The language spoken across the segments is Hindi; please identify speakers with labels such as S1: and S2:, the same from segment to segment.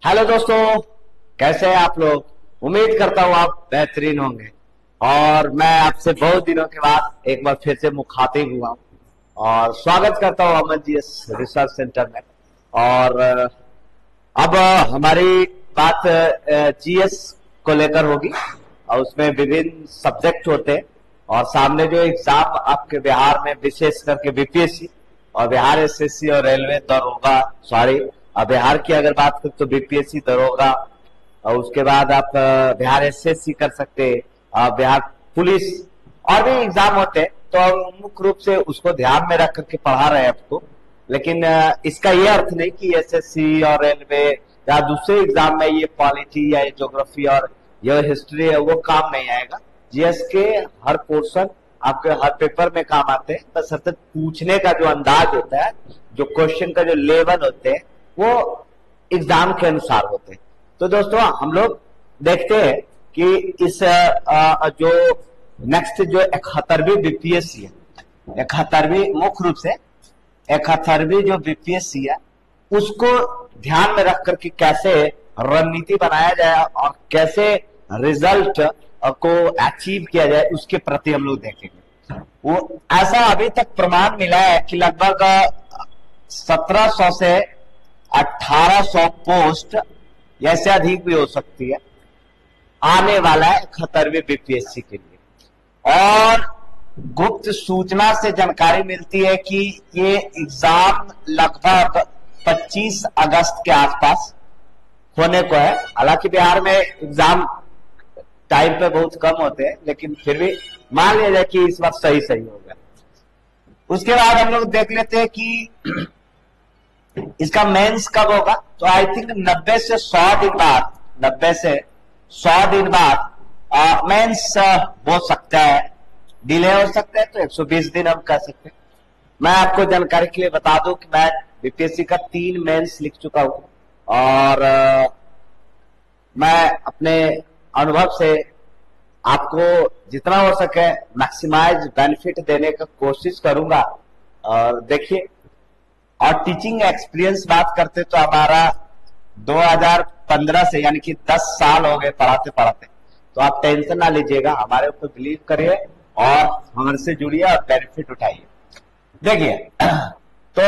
S1: हेलो दोस्तों, कैसे हैं आप लोग। उम्मीद करता हूँ आप बेहतरीन होंगे। और मैं आपसे बहुत दिनों के बाद एक बार फिर से मुखातिब हुआ हूँ और स्वागत करता हूँ अमन जीएस रिसर्च सेंटर में। और अब हमारी बात जीएस को लेकर होगी और उसमें विभिन्न सब्जेक्ट होते हैं। और सामने जो एग्जाम आपके बिहार में विशेष करके बीपीएससी और बिहार एसएससी और रेलवे दरोगा, सॉरी बिहार की अगर बात करें तो बीपीएससी दरोगा, और उसके बाद आप बिहार एसएससी कर सकते हैं, बिहार पुलिस और भी एग्जाम होते हैं। तो हम मुख्य रूप से उसको ध्यान में रख करके पढ़ा रहे हैं आपको। लेकिन इसका ये अर्थ नहीं कि एसएससी और रेलवे या दूसरे एग्जाम में ये पॉलिटी या ये ज्योग्राफी और ये हिस्ट्री है वो काम नहीं आएगा। जीएस के हर पोर्शन आपके हर पेपर में काम आते हैं, बस सतत पूछने का जो अंदाज होता है, जो क्वेश्चन का जो लेवल होते हैं वो एग्जाम के अनुसार होते हैं। तो दोस्तों हम लोग देखते हैं कि इस जो नेक्स्ट जो 71वीं बीपीएससी है, 71वीं मुख्य रूप से 71वीं जो बीपीएससी है उसको ध्यान में रख करके कैसे रणनीति बनाया जाए और कैसे रिजल्ट को अचीव किया जाए उसके प्रति हम लोग देखेंगे। वो ऐसा अभी तक प्रमाण मिला है कि लगभग 1700 से 1800 पोस्ट या से अधिक भी हो सकती है आने वाला है 71वीं बीपीएससी के लिए। और गुप्त सूचना से जानकारी मिलती है कि ये एग्जाम लगभग 25 अगस्त के आसपास होने को है। हालांकि बिहार में एग्जाम टाइम पे बहुत कम होते हैं, लेकिन फिर भी मान लिया जाए कि इस बार सही हो गया। उसके बाद हम लोग देख लेते हैं कि इसका मेंस कब होगा। तो आई थिंक 90 से 100 दिन बाद, 90 से 100 दिन बाद मेंस हो सकता है, डिले हो सकता है। तो 120 दिन हम कह सकते हैं। मैं आपको जानकारी के लिए बता दूं कि मैं बीपीएससी का 3 मेंस लिख चुका हूं और मैं अपने अनुभव से आपको जितना हो सके मैक्सिमाइज बेनिफिट देने का कोशिश करूंगा। और देखिए, और टीचिंग एक्सपीरियंस बात करते तो हमारा 2015 से यानी कि 10 साल हो गए पढ़ाते पढ़ाते। तो आप टेंशन ना लीजिएगा, हमारे ऊपर बिलीव करिए और हमारे से जुड़िए और बेनिफिट उठाइए। देखिए तो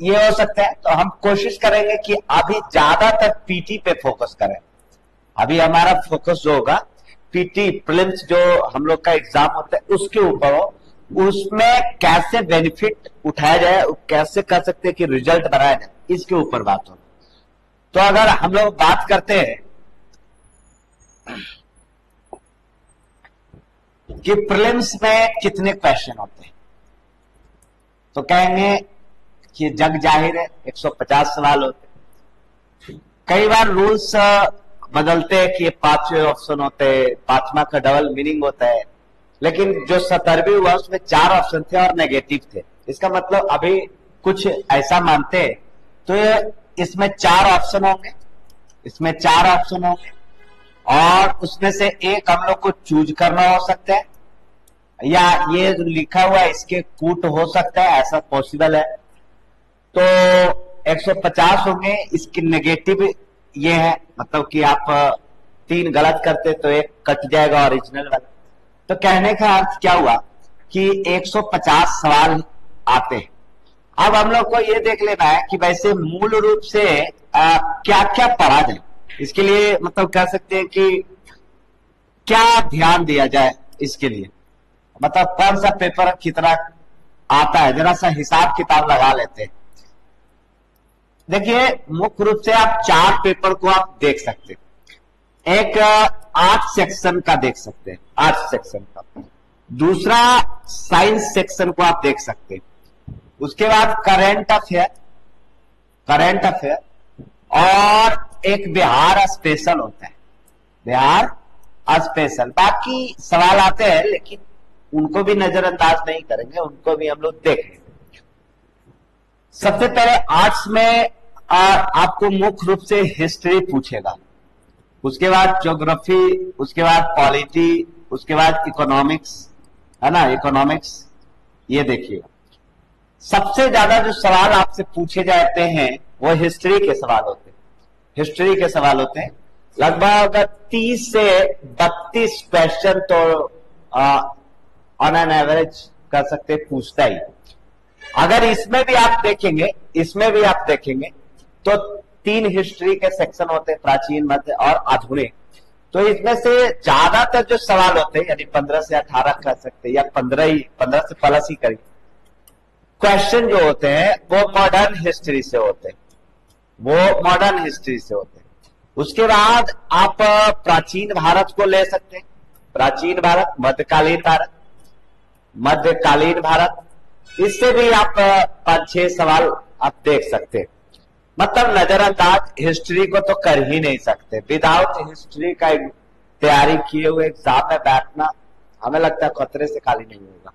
S1: ये हो सकता है। तो हम कोशिश करेंगे कि अभी ज्यादातर पीटी पे फोकस करें। अभी हमारा फोकस जो होगा पीटी प्रीलिम्स जो हम लोग का एग्जाम होता है उसके ऊपर हो, उसमें कैसे बेनिफिट उठाया जाए, कैसे कर सकते हैं कि रिजल्ट बनाया जाए, इसके ऊपर बात हो। तो अगर हम लोग बात करते हैं कि प्रीलिम्स में कितने क्वेश्चन होते हैं, तो कहेंगे कि जग जाहिर है 150 सवाल होते हैं। कई बार रूल्स बदलते हैं कि 5 ऑप्शन होते हैं, 5वां का डबल मीनिंग होता है। लेकिन जो 70वीं हुआ उसमें 4 ऑप्शन थे और नेगेटिव थे। इसका मतलब अभी कुछ ऐसा मानते हैं तो इसमें 4 ऑप्शन होंगे, इसमें 4 ऑप्शन होंगे और उसमें से एक हम लोग को चूज करना हो सकता है, या ये जो लिखा हुआ है इसके कूट हो सकता है, ऐसा पॉसिबल है। तो 150 होंगे। इसके नेगेटिव ये है, मतलब कि आप 3 गलत करते तो एक कट जाएगा ओरिजिनल वाला। तो कहने का अर्थ क्या हुआ कि 150 सवाल आते हैं। अब हम लोग को ये देख लेना है कि वैसे मूल रूप से क्या क्या पढ़ा जाए। इसके लिए मतलब कह सकते हैं कि क्या ध्यान दिया जाए इसके लिए, मतलब कौन सा पेपर कितना आता है, जरा सा हिसाब किताब लगा लेते हैं। देखिए, मुख्य रूप से आप 4 पेपर को आप देख सकते हैं। एक आर्ट सेक्शन का देख सकते हैं, आर्ट सेक्शन का। दूसरा साइंस सेक्शन को आप देख सकते हैं। उसके बाद करंट अफेयर, करंट अफेयर, और एक बिहार स्पेशल होता है, बिहार स्पेशल। बाकी सवाल आते हैं लेकिन उनको भी नजरअंदाज नहीं करेंगे, उनको भी हम लोग देखेंगे। सबसे पहले आर्ट्स में आपको मुख्य रूप से हिस्ट्री पूछेगा, उसके बाद ज्योग्राफी, उसके बाद पॉलिटी, उसके बाद इकोनॉमिक्स, है ना, इकोनॉमिक्स। ये देखिए सबसे ज्यादा जो सवाल आपसे पूछे जाते हैं वो हिस्ट्री के सवाल होते हैं। हिस्ट्री के सवाल होते हैं। लगभग 30 से 32 क्वेश्चन तो ऑन एन एवरेज कर सकते पूछता ही। अगर इसमें भी आप देखेंगे तो 3 हिस्ट्री के सेक्शन होते हैं, प्राचीन, मध्य और आधुनिक। तो इसमें से ज्यादातर जो सवाल होते हैं, यानी 15 से 18 कर सकते हैं, या 15 से प्लस ही करिए, क्वेश्चन जो होते हैं वो मॉडर्न हिस्ट्री से होते हैं, उसके बाद आप प्राचीन भारत को ले सकते हैं, प्राचीन भारत, मध्यकालीन भारत, इससे भी आप 5-6 सवाल आप देख सकते हैं। मतलब नजरअंदाज हिस्ट्री को तो कर ही नहीं सकते। विदाउट हिस्ट्री का तैयारी किए हुए एग्जाम में बैठना हमें लगता है खतरे से खाली नहीं होगा।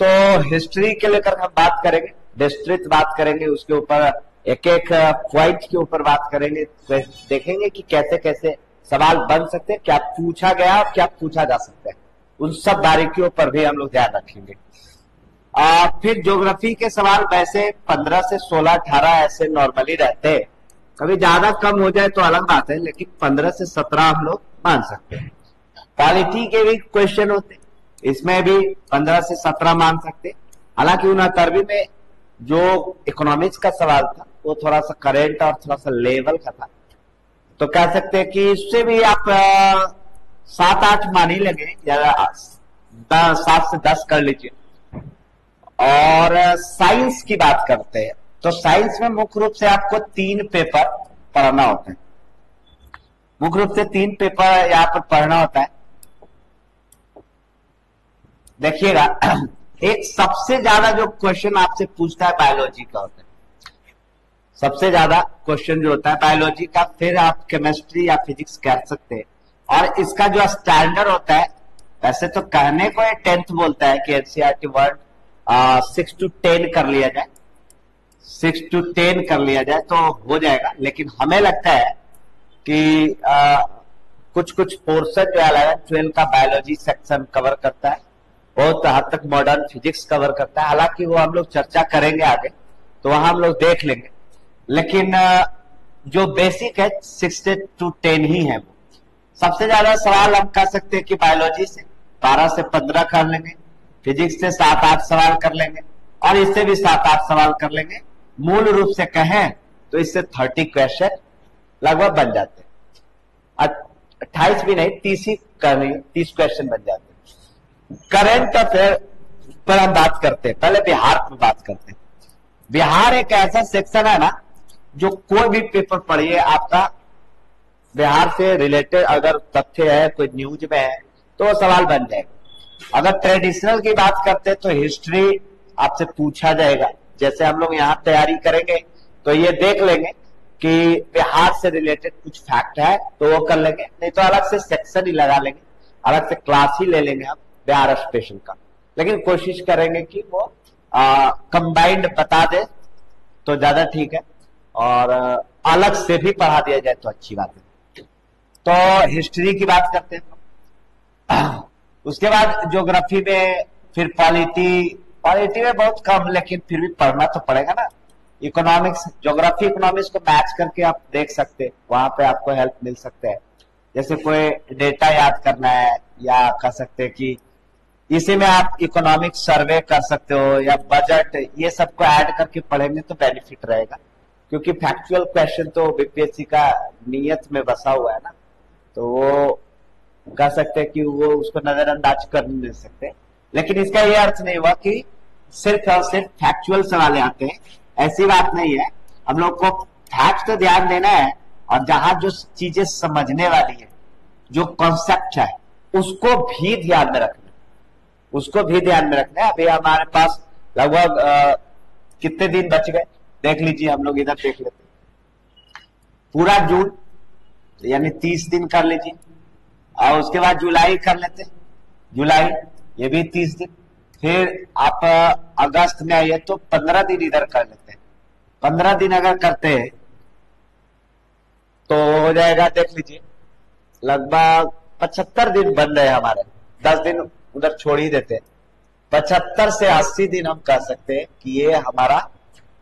S1: तो हिस्ट्री के लेकर हम बात करेंगे, विस्तृत बात करेंगे, उसके ऊपर एक एक पॉइंट के ऊपर बात करेंगे, तो देखेंगे कि कैसे कैसे सवाल बन सकते हैं, क्या पूछा गया और क्या पूछा जा सकता है, उन सब बारीकियों पर भी हम लोग ध्यान रखेंगे। फिर ज्योग्राफी के सवाल वैसे 15 से 16, 18 ऐसे नॉर्मली रहते हैं, कभी ज्यादा कम हो जाए तो अलग बात है, लेकिन 15 से 17 हम लोग मान सकते हैं। पॉलिटी के भी क्वेश्चन होते हैं, इसमें भी 15 से 17 मान सकते हैं। हालांकि 69वीं में जो इकोनॉमिक्स का सवाल था वो थोड़ा सा करेंट और थोड़ा सा लेवल का था, तो कह सकते हैं कि इससे भी आप 7-8 मान ही लेंगे, या 7 से 10 कर लीजिए। और साइंस की बात करते हैं तो साइंस में मुख्य रूप से आपको 3 पेपर पढ़ना होता है, मुख्य रूप से 3 पेपर यहाँ पर पढ़ना होता है। देखिएगा, एक सबसे ज्यादा जो क्वेश्चन आपसे पूछता है बायोलॉजी का होता है, सबसे ज्यादा क्वेश्चन जो होता है बायोलॉजी का, फिर आप केमिस्ट्री या फिजिक्स कह सकते हैं। और इसका जो स्टैंडर्ड होता है, वैसे तो कहने को 10th बोलता है कि एनसीईआरटी वर्ड 6 to 10 कर लिया जाए, 6 to 10 कर लिया जाए तो हो जाएगा। लेकिन हमें लगता है कि कुछ पोर्शन जो है 11-12 का बायोलॉजी सेक्शन कवर करता है, बहुत हद तक मॉडर्न फिजिक्स कवर करता है। हालांकि वो हम लोग चर्चा करेंगे आगे, तो वहां हम लोग देख लेंगे। लेकिन जो बेसिक है 6 to 10 ही है। वो सबसे ज्यादा सवाल हम कह सकते हैं कि बायोलॉजी से 12 से 15 कर लेंगे, फिजिक्स से 7-8 सवाल कर लेंगे, और इससे भी 7-8 सवाल कर लेंगे। मूल रूप से कहें तो इससे 30 क्वेश्चन लगभग बन जाते हैं। 28 भी नहीं, 30 ही करनी, 30 क्वेश्चन बन जाते हैं। करंट अफेयर पर हम बात करते हैं, पहले बिहार पर बात करते हैं। बिहार एक ऐसा सेक्शन है ना, जो कोई भी पेपर पढ़िए आपका बिहार से रिलेटेड अगर तथ्य है, कोई न्यूज में है, तो वो सवाल बन जाएगा। अगर ट्रेडिशनल की बात करते हैं तो हिस्ट्री आपसे पूछा जाएगा। जैसे हम लोग यहाँ तैयारी करेंगे तो ये देख लेंगे कि बिहार से रिलेटेड कुछ फैक्ट है तो वो कर लेंगे, नहीं तो अलग से सेक्शन ही लगा लेंगे, अलग से क्लास ही ले लेंगे हम बिहार स्पेशल का। लेकिन कोशिश करेंगे कि वो कंबाइंड बता दे तो ज्यादा ठीक है, और अलग से भी पढ़ा दिया जाए तो अच्छी बात है। तो हिस्ट्री की बात करते हैं। उसके बाद ज्योग्राफी में, फिर पॉलिटी में बहुत कम, लेकिन फिर भी पढ़ना तो पड़ेगा ना। इकोनॉमिक्स, ज्योग्राफी इकोनॉमिक्स को मैच करके आप देख सकते हैं, वहां पे आपको हेल्प मिल सकते हैं। जैसे कोई डेटा याद करना है, या कह सकते हैं कि इसी में आप इकोनॉमिक सर्वे कर सकते हो, या बजट, ये सबको ऐड करके पढ़ेंगे तो बेनिफिट रहेगा। क्योंकि फैक्चुअल क्वेश्चन तो बीपीएससी का नियत में बसा हुआ है ना, तो वो कह सकते हैं कि वो उसको नजरअंदाज कर नहीं सकते। लेकिन इसका ये अर्थ नहीं हुआ कि सिर्फ और सिर्फ फैक्चुअल सवाल आते हैं, ऐसी बात नहीं है। हम लोग को फैक्ट तो ध्यान देना है, और जहां जो चीजें समझने वाली है, जो कॉन्सेप्ट है, उसको भी ध्यान में रखना, है। अभी हमारे पास लगभग कितने दिन बच गए देख लीजिए, हम लोग इधर देख लेते हैं। पूरा जून यानी 30 दिन कर लीजिए, और उसके बाद जुलाई कर लेते हैं, जुलाई ये भी 30 दिन। फिर आप अगस्त में आइए तो 15 दिन इधर कर लेते हैं। 15 दिन अगर करते हैं तो हो जाएगा, देख लीजिए, लगभग 75 दिन बन रहे हमारे। 10 दिन उधर छोड़ ही देते हैं, 75 से 80 दिन हम कह सकते हैं कि ये हमारा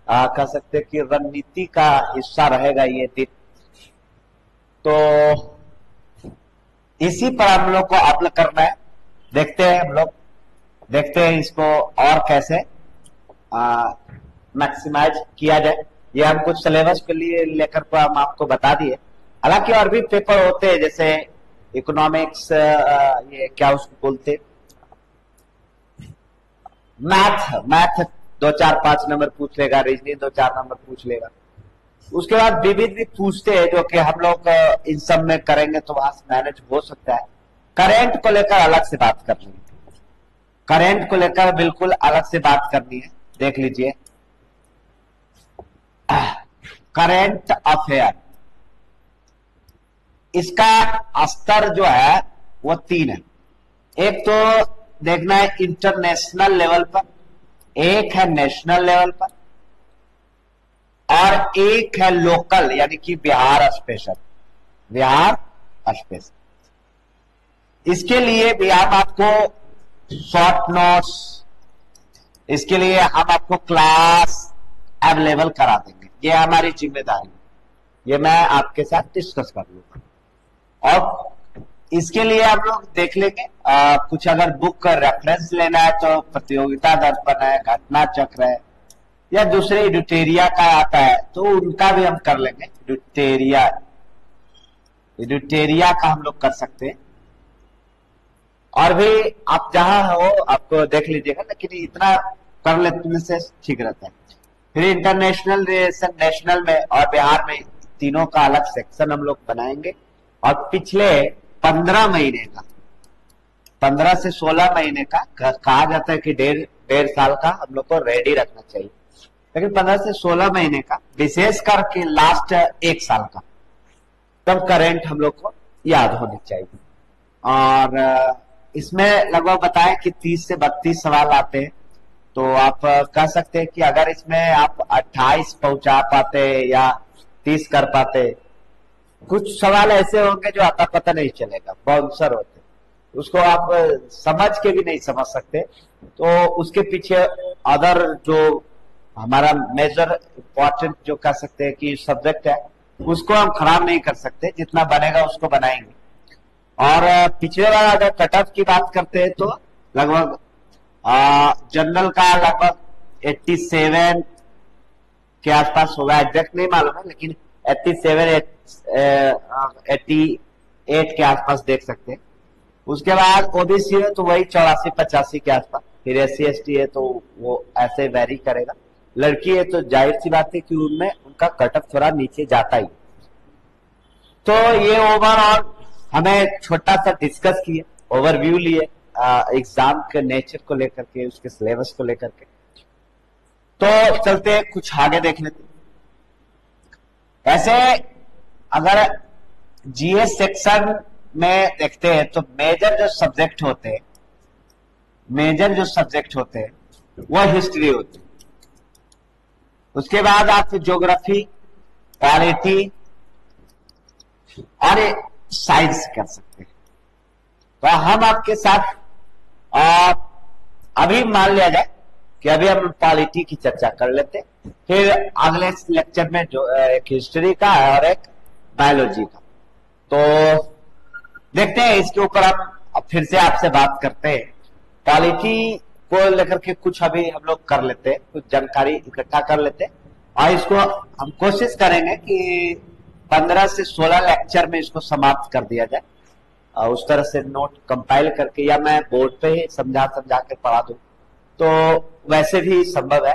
S1: कह सकते हैं कि रणनीति का हिस्सा रहेगा ये दिन। तो इसी पर हम लोग को अप्लाई करना है। देखते हैं हम लोग, देखते हैं इसको और कैसे मैक्सिमाइज किया जाए। ये हम कुछ सिलेबस के लिए लेकर को हम आपको बता दिए। हालांकि और भी पेपर होते हैं, जैसे इकोनॉमिक्स, ये क्या उसको बोलते, मैथ, मैथ 2 4 5 नंबर पूछ लेगा, रीजनिंग 2 4 नंबर पूछ लेगा। उसके बाद विविध भी पूछते हैं, जो कि हम लोग इन सब में करेंगे तो वहां से मैनेज हो सकता है। करेंट को लेकर अलग से बात करनी है, करेंट को लेकर बिल्कुल अलग से बात करनी है। देख लीजिए, करेंट अफेयर, इसका स्तर जो है वो 3 है। एक तो देखना है इंटरनेशनल लेवल पर, एक है नेशनल लेवल पर, और एक है लोकल, यानी कि बिहार स्पेशल, बिहार स्पेशल। इसके लिए भी हम आपको शॉर्ट नोट्स, इसके लिए हम आपको क्लास अवेलेबल करा देंगे। ये हमारी जिम्मेदारी है, ये मैं आपके साथ डिस्कस कर लूंगा। और इसके लिए आप लोग देख लेंगे, कुछ अगर बुक का रेफरेंस लेना है तो प्रतियोगिता दर्पण है, घटना चक्र है, या दूसरे एडिटेरिया का आता है तो उनका भी हम कर लेंगे। एडिटेरिया, एडिटेरिया का हम लोग कर सकते हैं। और भी आप जहां हो आपको देख लीजिएगा, लेकिन इतना कर लेने से ठीक रहता है। फिर इंटरनेशनल रिलेशन, नेशनल में और बिहार में, तीनों का अलग सेक्शन हम लोग बनाएंगे। और पिछले 15 महीने का, 15 से 16 महीने का कहा जाता है कि डेढ़ साल का हम लोग को रेडी रखना चाहिए, लेकिन 15 से 16 महीने का, विशेष करके लास्ट 1 साल का तब करेंट हम लोग को याद होनी चाहिए। और इसमें लगभग बताएं कि 30 से 32 सवाल आते हैं। तो आप कह सकते हैं कि अगर इसमें आप 28 पहुंचा पाते या 30 कर पाते, कुछ सवाल ऐसे होंगे जो आता पता नहीं चलेगा, बाउंसर होते, उसको आप समझ के भी नहीं समझ सकते। तो उसके पीछे अदर जो हमारा मेजर इंपॉर्टेंट जो कह सकते हैं कि सब्जेक्ट है, उसको हम खराब नहीं कर सकते, जितना बनेगा उसको बनाएंगे। और पिछले बार अगर कट ऑफ की बात करते हैं तो लगभग जनरल का लगभग 87 के आसपास होगा, एग्जैक्ट नहीं मालूम है, लेकिन 87 88 के आसपास देख सकते हैं। उसके बाद ओबीसी है तो वही 84 85 के आसपास। फिर SC ST है तो वो ऐसे वेरी करेगा। लड़की है तो जाहिर सी बात है कि उनमें उनका कट ऑफ थोड़ा नीचे जाता ही। तो ये ओवरऑल हमें छोटा सा डिस्कस किए, ओवरव्यू लिए एग्जाम के नेचर को लेकर के, उसके सिलेबस को लेकर के। तो चलते कुछ आगे देख लेते। ऐसे अगर जीएस सेक्शन में देखते हैं तो मेजर जो सब्जेक्ट होते हैं, मेजर जो सब्जेक्ट होते हैं वो हिस्ट्री होती है। उसके बाद आप ज्योग्राफी, पॉलिटी और साइंस कर सकते हैं। तो हम आपके साथ अभी मान लिया जाए कि अभी हम पॉलिटी की चर्चा कर लेते हैं, फिर अगले लेक्चर में जो एक हिस्ट्री का है और एक बायोलॉजी का। तो देखते हैं इसके ऊपर हम फिर से आपसे बात करते हैं। पॉलिटी को लेकर के कुछ अभी हम लोग कर लेते हैं, कुछ जानकारी इकट्ठा कर लेते हैं, और इसको हम कोशिश करेंगे कि 15 से 16 लेक्चर में इसको समाप्त कर दिया जाए। उस तरह से नोट कंपाइल करके, या मैं बोर्ड पे ही समझा के पढ़ा दूं तो वैसे भी संभव है।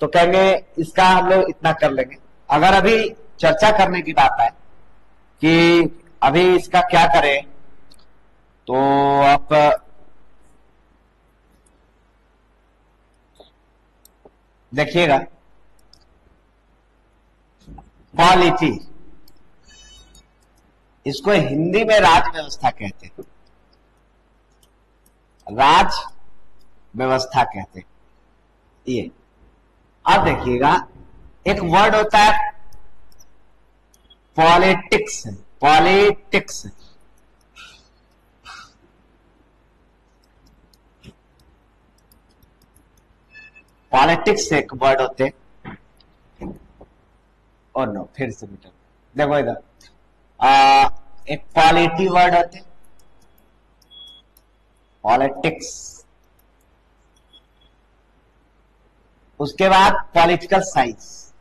S1: तो कहेंगे इसका हम लोग इतना कर लेंगे। अगर अभी चर्चा करने की बात है कि अभी इसका क्या करें, तो आप देखिएगा, पॉलिटी, इसको हिंदी में राज व्यवस्था कहते हैं, राज व्यवस्था कहते हैं ये। अब देखिएगा एक वर्ड होता है पॉलिटिक्स, पॉलिटिक्स। पॉलिटिक्स एक वर्ड होते, और नो फिर से मिटा, देखो इधर एक पॉलिटी वर्ड होते हैं, पॉलिटिक्स, उसके बाद पॉलिटिकल साइंस,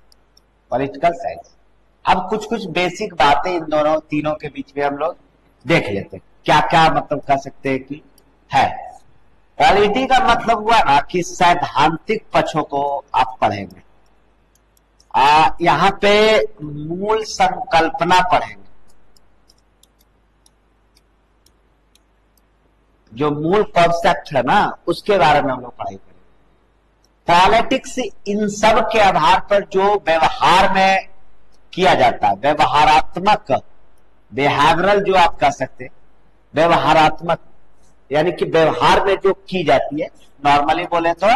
S1: पॉलिटिकल साइंस। अब कुछ कुछ बेसिक बातें इन दोनों तीनों के बीच में हम लोग देख लेते हैं, क्या क्या मतलब कह सकते हैं कि है। पॉलिटी का मतलब हुआ ना कि सैद्धांतिक पक्षों को आप पढ़ेंगे, यहां पे मूल संकल्पना पढ़ेंगे, जो मूल कॉन्सेप्ट है ना उसके बारे में हम लोग पढ़ाई करेंगे। पॉलिटिक्स इन सब के आधार पर जो व्यवहार में किया जाता है, व्यवहारात्मक, बिहेवियरल जो आप कह सकते हैं, व्यवहारात्मक यानी कि व्यवहार में जो की जाती है, नॉर्मली बोले तो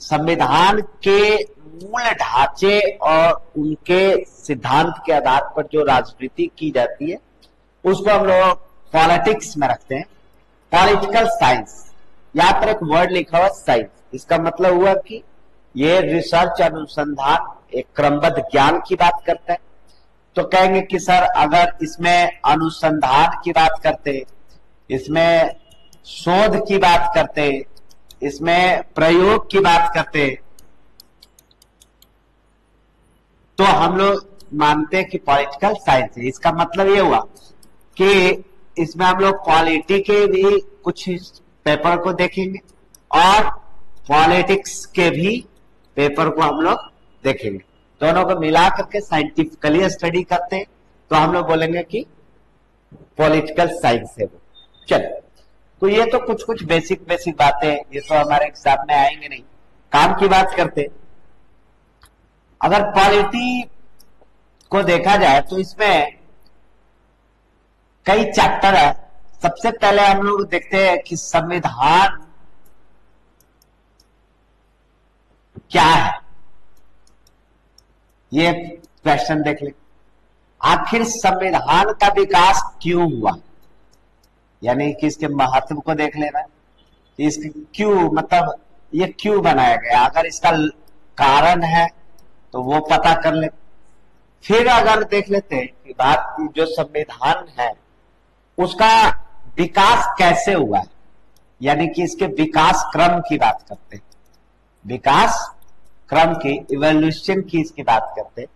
S1: संविधान के मूल ढांचे और उनके सिद्धांत के आधार पर जो राजनीति की जाती है उसको हम लोग पॉलिटिक्स में रखते हैं। पॉलिटिकल साइंस, यहां पर एक वर्ड लिखा हुआ साइंस, इसका मतलब हुआ कि ये रिसर्च, अनुसंधान, एक क्रमबद्ध ज्ञान की बात करता है। तो कहेंगे कि सर अगर इसमें अनुसंधान की बात करते, इसमें शोध की बात करते, इसमें प्रयोग की बात करते, तो हम लोग मानते हैं कि पॉलिटिकल साइंस है। इसका मतलब ये हुआ कि इसमें हम लोग पॉलिटी के भी कुछ पेपर को देखेंगे और पॉलिटिक्स के भी पेपर को हम लोग देखेंगे, दोनों को मिला करके साइंटिफिकली स्टडी करते हैं, तो हम लोग बोलेंगे कि पॉलिटिकल साइंस है वो। चलो, तो ये तो कुछ कुछ बेसिक बेसिक बातें, ये तो हमारे एग्जाम में आएंगे नहीं। काम की बात करते, अगर पॉलिटी को देखा जाए तो इसमें कई चैप्टर है। सबसे पहले हम लोग देखते हैं कि संविधान क्या है, ये क्वेश्चन देख ले। आखिर संविधान का विकास क्यों हुआ, यानी कि इसके महत्व को देख लेना, इसके क्यों, मतलब ये क्यों बनाया गया, अगर इसका कारण है तो वो पता कर ले। फिर अगर देख लेते हैं कि भारत की जो संविधान है उसका विकास कैसे हुआ है, यानी कि इसके विकास क्रम की बात करते हैं, विकास क्रम की, इवोल्यूशन की इसकी बात करते हैं।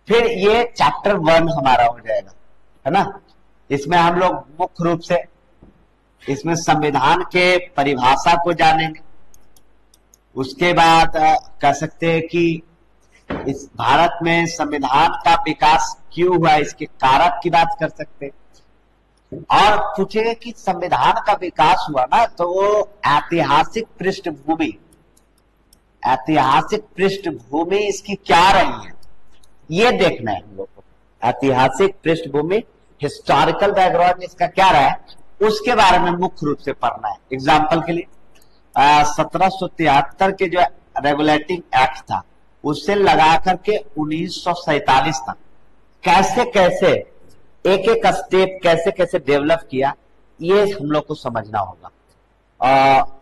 S1: फिर ये चैप्टर 1 हमारा हो जाएगा, है ना। इसमें हम लोग मुख्य रूप से इसमें संविधान के परिभाषा को जानेंगे। उसके बाद कह सकते हैं कि इस भारत में संविधान का विकास क्यों हुआ, इसके कारक की बात कर सकते हैं। और पूछेंगे कि संविधान का विकास हुआ ना, तो वो ऐतिहासिक पृष्ठभूमि, ऐतिहासिक पृष्ठभूमि इसकी क्या रही है, ये देखना है हम लोग को। ऐतिहासिक पृष्ठभूमि, हिस्टोरिकल बैकग्राउंड इसका क्या रहा है, उसके बारे में मुख्य रूप से पढ़ना है। एग्जाम्पल के लिए 1773 के जो रेगुलेटिंग एक्ट था उससे लगा करके 1947 तक कैसे कैसे एक एक स्टेप कैसे कैसे डेवलप किया, ये हम लोग को समझना होगा।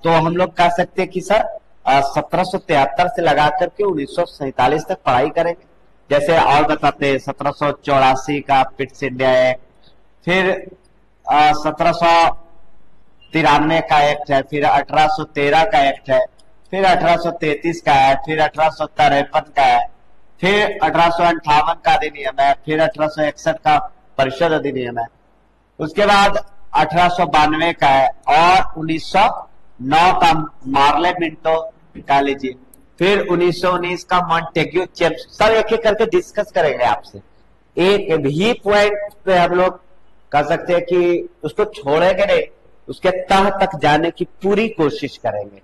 S1: तो हम लोग कह सकते हैं कि सर 1773 से लगा करके 1947 तक पढ़ाई करेंगे। जैसे और बताते हैं 1784 का पिट्स इंडिया एक्ट, फिर 1793 का एक्ट है, फिर 1813 का एक्ट है, फिर 1833 का है, फिर 1853 का है, फिर 1858 का अधिनियम है, फिर 1861 का परिषद अधिनियम है, उसके बाद 1892 का है और 1909 का मार्ले मिंटो का लीजिए, फिर 1919 का मॉन्टेग्यू चेम्स। सब एक एक करके डिस्कस करेंगे आपसे, एक भी पॉइंट पे हम लोग कह सकते हैं कि उसको छोड़ेंगे नहीं, उसके तह तक जाने की पूरी कोशिश करेंगे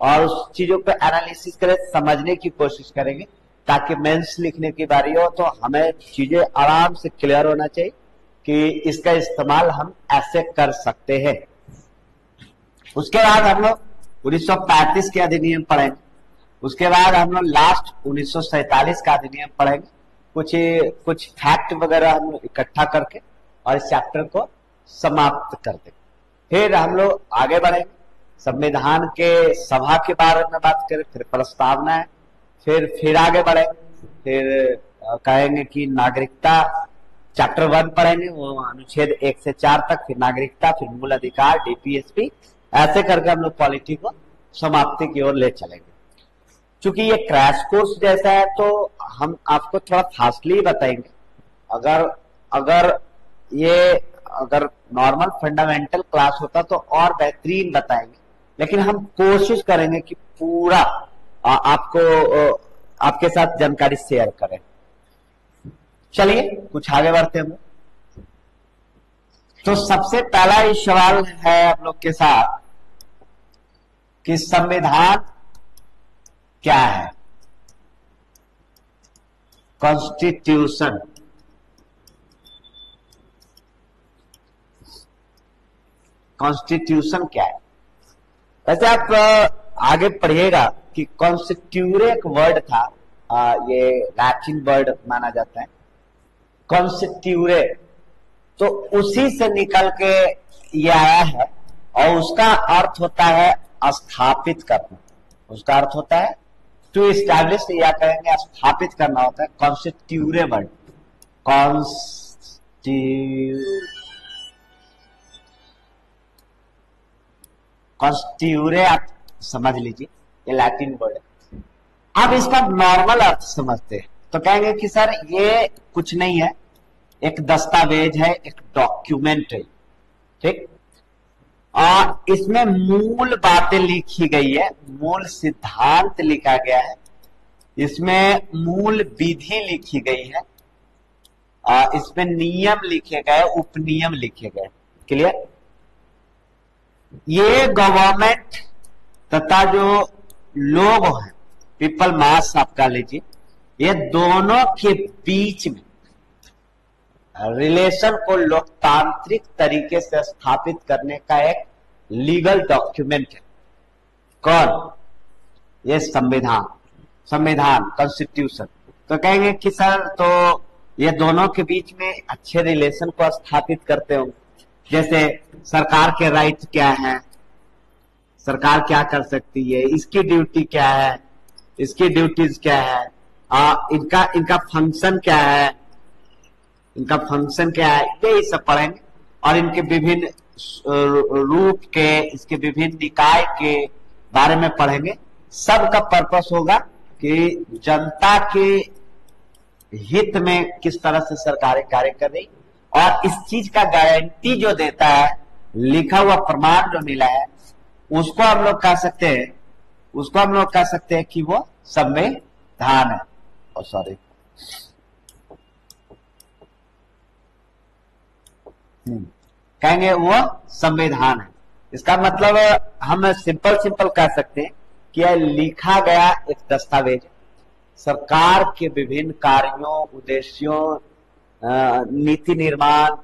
S1: और उस चीजों पे एनालिसिस करें, समझने की कोशिश करेंगे, ताकि मेंस लिखने की बारी हो तो हमें चीजें आराम से क्लियर होना चाहिए कि इसका इस्तेमाल हम ऐसे कर सकते हैं। उसके बाद हम लोग 1935 के अधिनियम पढ़ेंगे, उसके बाद हम लोग लास्ट 1947 का अधिनियम पढ़ेंगे, कुछ फैक्ट वगैरह हम लोग इकट्ठा करके और इस चैप्टर को समाप्त कर देंगे। फिर हम लोग आगे बढ़ेंगे, संविधान के सभा के बारे में बात करें, फिर प्रस्तावना है, फिर आगे बढ़ेंगे, फिर कहेंगे कि नागरिकता चैप्टर 1 पढ़ेंगे, वो अनुच्छेद 1 से 4 तक, फिर नागरिकता, फिर मूल अधिकार, डीपीएसपी, ऐसे करके हम लोग पॉलिटी को समाप्ति की ओर ले चलेंगे। चूंकि ये क्रैश कोर्स जैसा है तो हम आपको थोड़ा फास्टली बताएंगे। अगर नॉर्मल फंडामेंटल क्लास होता तो और बेहतरीन बताएंगे, लेकिन हम कोशिश करेंगे कि पूरा आपको आपके साथ जानकारी शेयर करें। चलिए कुछ आगे बढ़ते हैं। तो सबसे पहला ये सवाल है आप लोग के साथ कि संविधान क्या है? कॉन्स्टिट्यूशन। कॉन्स्टिट्यूशन क्या है? वैसे आप आगे पढ़िएगा कि कॉन्स्टिट्यूरे एक वर्ड था, ये लैटिन वर्ड माना जाता है कॉन्स्टिट्यूरे, तो उसी से निकल के ये आया है और उसका अर्थ होता है स्थापित करना। उसका अर्थ होता है टू इस्टैब्लिश, या कहेंगे स्थापित करना होता है। कॉन्स्टिट्यूरे वर्ड, कॉन्स्टिट्यूरे आप समझ लीजिए, ये लैटिन वर्ड है। अब इसका नॉर्मल अर्थ समझते हैं तो कहेंगे कि सर ये कुछ नहीं है, एक दस्तावेज है, एक डॉक्यूमेंट है, ठीक। और इसमें मूल बातें लिखी गई है, मूल सिद्धांत लिखा गया है, इसमें मूल विधि लिखी गई है, इसमें नियम लिखे गए, उपनियम लिखे गए। क्लियर? ये गवर्नमेंट तथा जो लोग हैं, पीपल मास आप कह लीजिए, ये दोनों के बीच में रिलेशन को लोकतांत्रिक तरीके से स्थापित करने का एक लीगल डॉक्यूमेंट है। कौन? ये संविधान। संविधान, कॉन्स्टिट्यूशन। तो कहेंगे कि सर तो ये दोनों के बीच में अच्छे रिलेशन को स्थापित करते हो, जैसे सरकार के राइट क्या है, सरकार क्या कर सकती है, इसकी ड्यूटी क्या है, इसकी ड्यूटीज क्या है, इनका फंक्शन क्या है, इनका फंक्शन क्या है, यही सब पढ़ेंगे। और इनके विभिन्न रूप के, इसके विभिन्न निकाय के बारे में पढ़ेंगे। सबका पर्पस होगा कि जनता के हित में किस तरह से सरकारें कार्य कर रही, और इस चीज का गारंटी जो देता है, लिखा हुआ प्रमाण जो मिला है, उसको हम लोग कह सकते हैं, उसको हम लोग कह सकते हैं कि वो संविधान है। सॉरी, कहेंगे वो संविधान है। इसका मतलब हम सिंपल कह सकते हैं कि यह लिखा गया एक दस्तावेज, सरकार के विभिन्न कार्यों, उद्देश्यों, नीति निर्माण,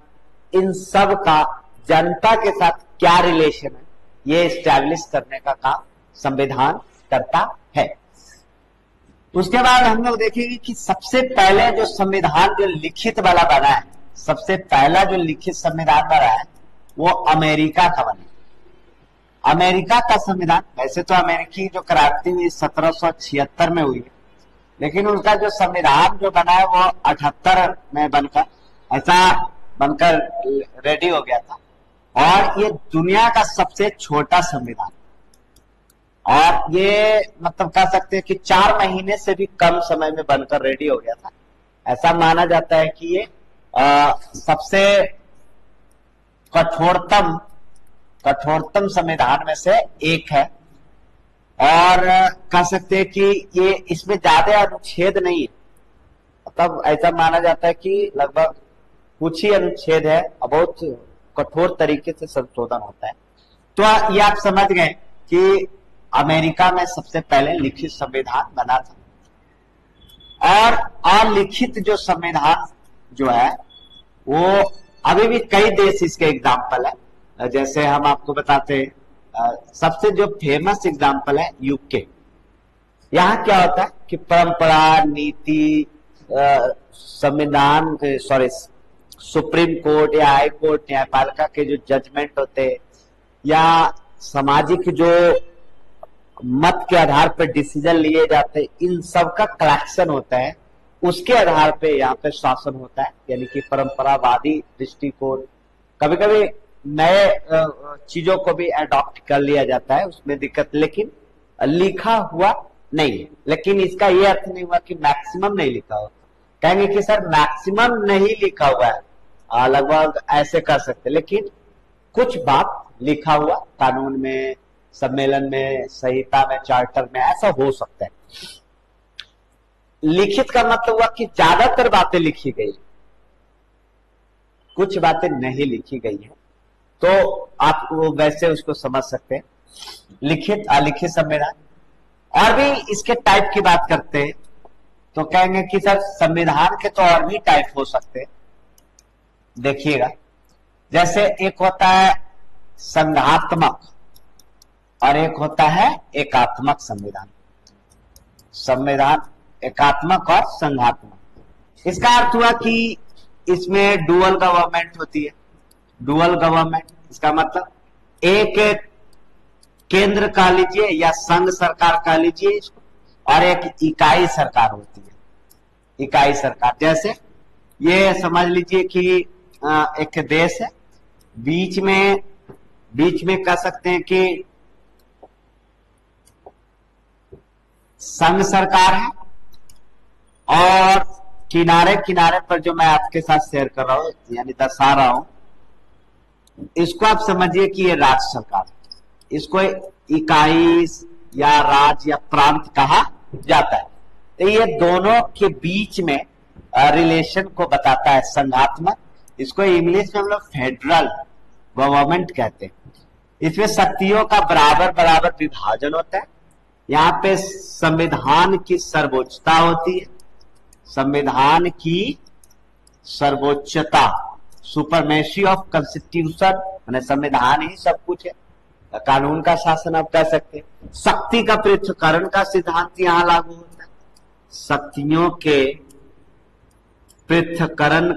S1: इन सब का जनता के साथ क्या रिलेशन है, ये एस्टैब्लिश करने का काम संविधान करता है। उसके बाद हम लोग देखेंगे कि सबसे पहले जो संविधान जो लिखित वाला बना है, सबसे पहला जो लिखित संविधान बना है वो अमेरिका का बना। अमेरिका का संविधान, वैसे तो अमेरिकी जो क्रांति हुई 1776 में हुई है, लेकिन उनका जो संविधान जो बना है वो 78 में बनकर रेडी हो गया था। और ये दुनिया का सबसे छोटा संविधान, और ये मतलब कह सकते हैं कि 4 महीने से भी कम समय में बनकर रेडी हो गया था। ऐसा माना जाता है कि ये सबसे कठोरतम संविधान में से एक है। और कह सकते हैं कि ये इसमें ज्यादा अनुच्छेद नहीं है, मतलब ऐसा माना जाता है कि लगभग कुछ ही अनुच्छेद है और बहुत कठोर तरीके से संशोधन होता है। तो ये आप समझ गए कि अमेरिका में सबसे पहले लिखित संविधान बना था। और अलिखित जो संविधान जो है वो अभी भी कई देश इसके एग्जाम्पल है। जैसे हम आपको बताते हैं, सबसे जो फेमस एग्जाम्पल है यूके। यहाँ क्या होता है कि परंपरा, नीति, संविधान, सुप्रीम कोर्ट या हाई कोर्ट, न्यायपालिका के जो जजमेंट होते हैं, या सामाजिक जो मत के आधार पर डिसीजन लिए जाते हैं, इन सब का कलेक्शन होता है उसके आधार पे यहाँ पे शासन होता है, यानी कि परंपरावादी दृष्टिकोण। कभी कभी नए चीजों को भी अडॉप्ट कर लिया जाता है, उसमें दिक्कत, लेकिन लिखा हुआ नहीं है। लेकिन इसका ये अर्थ नहीं हुआ कि मैक्सिमम नहीं लिखा हुआ। कहेंगे कि सर मैक्सिमम नहीं लिखा हुआ है, लगभग ऐसे कर सकते, लेकिन कुछ बात लिखा हुआ कानून में, सम्मेलन में, संहिता में, चार्टर में ऐसा हो सकता है। लिखित का मतलब हुआ कि ज्यादातर बातें लिखी गई, कुछ बातें नहीं लिखी गई है, तो आप वो वैसे उसको समझ सकते हैं। लिखित अलिखित संविधान। और भी इसके टाइप की बात करते हैं तो कहेंगे कि सर संविधान के तो और भी टाइप हो सकते हैं। देखिएगा, जैसे एक होता है संघात्मक और एक होता है एकात्मक संविधान। संविधान एकात्मक और संघात्मक। इसका अर्थ हुआ कि इसमें डुअल गवर्नमेंट होती है। डुअल गवर्नमेंट इसका मतलब एक केंद्र कह लीजिए या संघ सरकार कह लीजिए इसको, और एक इकाई सरकार होती है। इकाई सरकार, जैसे ये समझ लीजिए कि एक देश है, बीच में कह सकते हैं कि संघ सरकार है, और किनारे किनारे पर जो मैं आपके साथ शेयर कर रहा हूं, यानी दर्शा रहा हूं, इसको आप समझिए कि ये राज्य सरकार, इसको इकाई या राज्य या प्रांत कहा जाता है। तो ये दोनों के बीच में रिलेशन को बताता है संघात्मक। इसको इंग्लिश में हम लोग फेडरल गवर्नमेंट कहते हैं। इसमें शक्तियों का बराबर बराबर विभाजन होता है। यहाँ पे संविधान की सर्वोच्चता होती है। संविधान की सर्वोच्चता, सुपरमेसी ऑफ कॉन्स्टिट्यूशन, माने संविधान ही सब कुछ है, कानून का शासन आप कह सकते हैं। शक्ति का पृथक्करण का सिद्धांत यहाँ लागू होता है। शक्तियों के पृथक्करण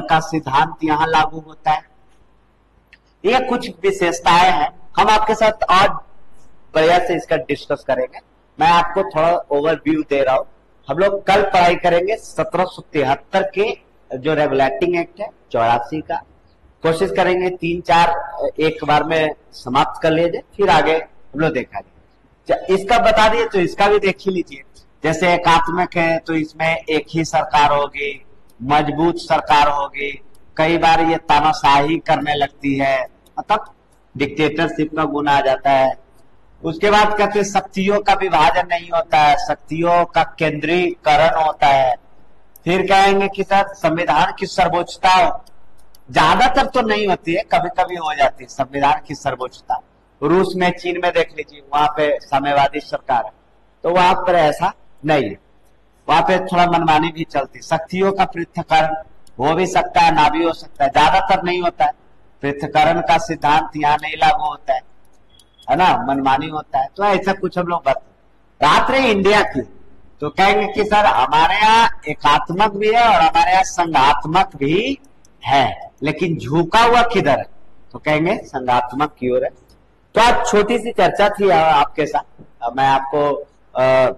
S1: का सिद्धांत यहाँ लागू होता है। ये कुछ विशेषताएं हैं, हम आपके साथ और बढ़िया से इसका डिस्कस करेंगे। मैं आपको थोड़ा ओवरव्यू दे रहा हूं। हम लोग कल पढ़ाई करेंगे 1773 के जो रेगुलेटिंग एक्ट है 84 का। कोशिश करेंगे 3-4 एक बार में समाप्त कर लीजिए, फिर आगे हम लोग देखा जाए। इसका बता दिए तो इसका भी देख ही लीजिए। जैसे एकात्मक है तो इसमें एक ही सरकार होगी, मजबूत सरकार होगी। कई बार ये तानाशाही करने लगती है, मतलब डिक्टेटरशिप का गुण आ जाता है। उसके बाद कहते हैं शक्तियों का विभाजन नहीं होता है, शक्तियों का केंद्रीकरण होता है। फिर कहेंगे कि सर संविधान की सर्वोच्चता ज्यादातर तो नहीं होती है, कभी कभी हो जाती है संविधान की सर्वोच्चता। रूस में, चीन में देख लीजिए, वहां पे साम्यवादी सरकार है, तो वहां पर ऐसा नहीं है, वहां पे थोड़ा मनमानी भी चलती। शक्तियों का पृथक्करण हो भी सकता है, ना भी हो सकता है, ज्यादातर नहीं होता है। पृथक्करण का सिद्धांत यहाँ नहीं लागू होता है ना, मनमानी होता है। तो ऐसा कुछ हम लोग बात रहे इंडिया की, तो कहेंगे कि सर हमारे यहाँ एकात्मक भी है और हमारे यहाँ संघात्मक भी है, लेकिन झुका हुआ किधर है, तो कहेंगे संघात्मक की ओर है। तो आज छोटी सी चर्चा थी आपके साथ, मैं आपको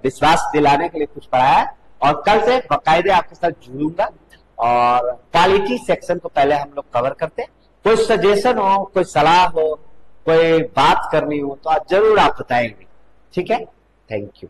S1: विश्वास दिलाने के लिए कुछ पढ़ाया, और कल से बाकायदे आपके साथ जुड़ूंगा। और क्वालिटी सेक्शन को पहले हम लोग कवर करते हैं। कोई सजेशन हो, कोई सलाह हो, कोई बात करनी हो तो आप जरूर आप बताएंगे, ठीक है। Thank you.